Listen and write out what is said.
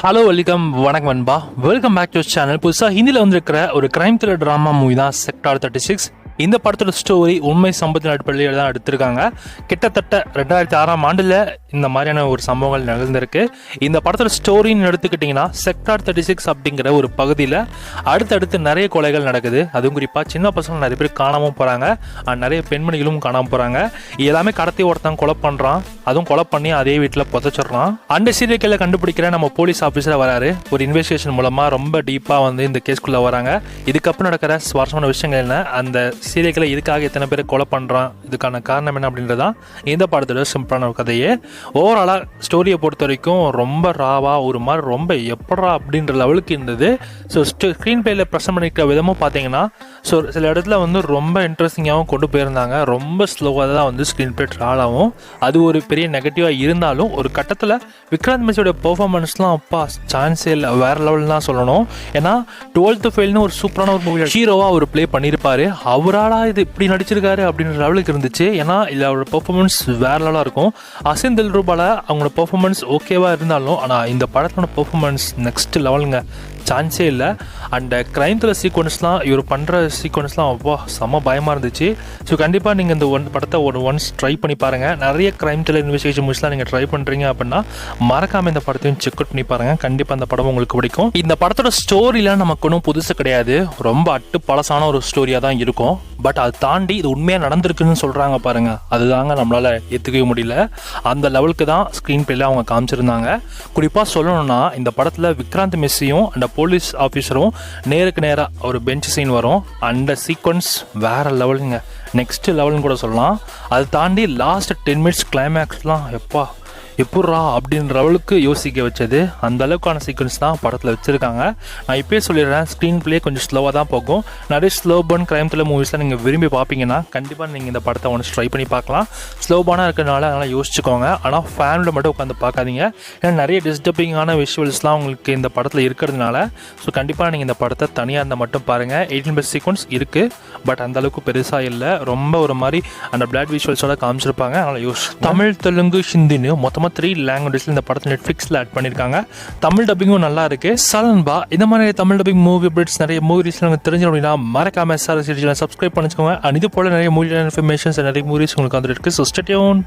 Hello welcome வணக்கம் நண்பா. Welcome back to channel. புதுசாக ஹிந்தியில் வந்திருக்கிற ஒரு கிரைம் த்ரில்லர் ட்ராமா மூவி தான் செக்டார் 36. இந்த படத்தோட ஸ்டோரி உண்மை சம்பவத்தின் அடிப்படையில் தான் எடுத்திருக்காங்க. கிட்டத்தட்ட 2006ஆம் ஆண்டில் இந்த மாதிரியான ஒரு சம்பவங்கள் நிகழ்ந்திருக்கு. இந்த படத்தோட ஸ்டோரின்னு எடுத்துக்கிட்டிங்கன்னா செக்டார் 36 அப்படிங்கிற ஒரு பகுதியில் அடுத்தடுத்து நிறைய கொலைகள் நடக்குது. அதுவும் குறிப்பாக சின்ன பசங்க நிறைய பேர் காணாமல் போகிறாங்க, நிறைய பெண்மணிகளும் காணாமல் போகிறாங்க. எல்லாமே கடத்தி ஒருத்தன் கொலை பண்ணுறான், அதுவும் கொலை பண்ணி அதே வீட்டில் புதைச்சிடறான். அந்த சீரியல் கண்டுபிடிக்கிற நம்ம போலீஸ் ஆஃபீஸர் வராரு. ஒரு இன்வெஸ்டிகேஷன் மூலமாக ரொம்ப டீப்பாக வந்து இந்த கேஸ்குள்ளே வராங்க. இதுக்கப்புறம் நடக்கிற சுவாரஸ்யமான விஷயங்கள் என்ன, அந்த சீரியல் இதுக்காக எத்தனை பேர் கொலை பண்ணுறான், இதுக்கான காரணம் என்ன அப்படின்றதான் இந்த படத்தோட சிம்பிளான ஒரு கதையே. ஓவராலாக ஸ்டோரியை பொறுத்த வரைக்கும் ரொம்ப ராவா ஒரு மாதிரி ரொம்ப எப்படா அப்படின்ற லெவலுக்கு இருந்தது. ஸோ ஸ்க்ரீன் பிளேயில் ப்ரெசென்ட் பண்ணிக்கிற விதமும் பார்த்தீங்கன்னா ஸோ சில இடத்துல வந்து ரொம்ப இன்ட்ரெஸ்டிங்காகவும் கொண்டு போயிருந்தாங்க. ரொம்ப ஸ்லோவாக தான் வந்து ஸ்க்ரீன் பிளே ட்ராவல் ஆகும். அது ஒரு பெரிய நெகட்டிவாக இருந்தாலும் ஒரு கட்டத்தில் விக்ராந்த் மெஸ்ஸோட பெர்ஃபார்மன்ஸ்லாம் அப்பா சான்ஸே இல்லை, வேறு லெவல் தான் சொல்லணும். ஏன்னா 12th ஃபெயில்னு ஒரு சூப்பரான ஒரு மூவி ஹீரோவாக அவர் ப்ளே பண்ணியிருப்பார். அவரால் இது இப்படி நடிச்சிருக்காரு அப்படின்ற லெவலுக்கு இருந்துச்சு. ஏன்னா இதில் அவரோட பெர்ஃபார்மன்ஸ் வேறு லெவலாக இருக்கும். அசின் தில்ரூபால அவங்களோட பெர்ஃபார்மன்ஸ் ஓகேவாக இருந்தாலும் ஆனால் இந்த படத்தோட பெர்ஃபார்மன்ஸ் நெக்ஸ்ட் லெவலுங்க, சான்ஸே இல்லை. அண்ட் கிரைம் த்ரில்லர் சீக்வன்ஸ்லாம் இவர் பண்ணுற சீக்வன்ஸ்லாம் அப்பா செம்ம பயமாக இருந்துச்சு. ஸோ கண்டிப்பாக நீங்கள் இந்த படத்தை ஒன்ஸ் ட்ரை பண்ணி பாருங்கள். நிறைய கிரைம் த்ரில்லர் இன்வெஸ்டிகேஷன் மூவிஸ்லாம் நீங்கள் ட்ரை பண்ணுறீங்க அப்படின்னா மறக்காமல் இந்த படத்தையும் செக் அவுட் பண்ணி பாருங்கள். கண்டிப்பாக அந்த படம் உங்களுக்கு பிடிக்கும். இந்த படத்தோட ஸ்டோரிலாம் நமக்கு ஒன்றும் புதுசு கிடையாது, ரொம்ப அட்டு பழசான ஒரு ஸ்டோரியாக தான் இருக்கும். பட் அதை தாண்டி இது உண்மையாக நடந்திருக்குன்னு சொல்கிறாங்க பாருங்கள், அதுதாங்க நம்மளால் ஏற்றுக்கவே முடியல. அந்த லெவலுக்கு தான் ஸ்க்ரீன் பிளேல அவங்க காமிச்சிருந்தாங்க. குறிப்பாக சொல்லணும்னா இந்த படத்தில் விக்ராந்த் மெஸ்ஸியும் அந்த போலீஸ் ஆஃபீஸரும் நேருக்கு நேராக ஒரு பெஞ்ச் சீன் வரும். அந்த சீக்வன்ஸ் வேறு லெவலுங்க, நெக்ஸ்ட் லெவல்னு கூட சொல்லலாம். அதை தாண்டி லாஸ்ட் 10 minutes கிளைமேக்ஸ்லாம் எப்பா எப்பட்றா அப்படின்ற அளவுக்கு யோசிக்க வச்சது. அந்த அளவுக்கான சீக்வன்ஸ் தான் படத்தில் வச்சுருக்காங்க. நான் இப்போயே சொல்லிடுறேன், ஸ்க்ரீன் பிளே கொஞ்சம் ஸ்லோவாக தான் போகும். நிறைய ஸ்லோ பர்ன் கிரைம் த்ரில்லர் மூவிஸ்லாம் நீங்கள் விரும்பி பார்ப்பீங்கன்னா கண்டிப்பாக நீங்கள் இந்த படத்தை ஒன்று ட்ரை பண்ணி பார்க்கலாம். ஸ்லோபானாக இருக்கிறனால அதனால் யோசிச்சுக்கோங்க. ஆனால் ஃபேமிலியில் மட்டும் உட்காந்து பார்க்காதீங்க. ஏன்னா நிறைய டிஸ்டர்பிங்கான விஷுவல்ஸ்லாம் உங்களுக்கு இந்த படத்தில் இருக்கிறதுனால. ஸோ கண்டிப்பாக நீங்கள் இந்த படத்தை தனியாக இருந்தால் மட்டும் பாருங்கள். 18+ சீக்வன்ஸ் இருக்குது, பட் அந்தளவுக்கு பெருசாக இல்லை. ரொம்ப ஒரு மாதிரி அந்த பிளாட் விஷுவல்ஸோட காமிச்சிருப்பாங்க. அதனால் தமிழ், தெலுங்கு, ஹிந்தின்னு மொத்தமாக 3 லாங்குவேஜில் இந்த படத்தை நெட்ஃப்ளிக்ஸில் ஆட் பண்ணியிருக்காங்க. தமிழ் டப்பிங்கும் நல்லா இருக்கு. சலன்பா இந்த மாதிரி தமிழ் டப்பிங் மூவி அப்டேட்ஸ் நிறைய மூவிஸ் உங்களுக்கு தெரிஞ்சு அப்படின்னா மறக்காம SRS சப்ஸ்கிரைப் பண்ணிக்கோங்க. இது போல நிறைய மூவி இன்ஃபர்மேஷன்ஸ் நிறைய மூவிஸ் உங்களுக்கு வந்துருக்கு. So stay tune.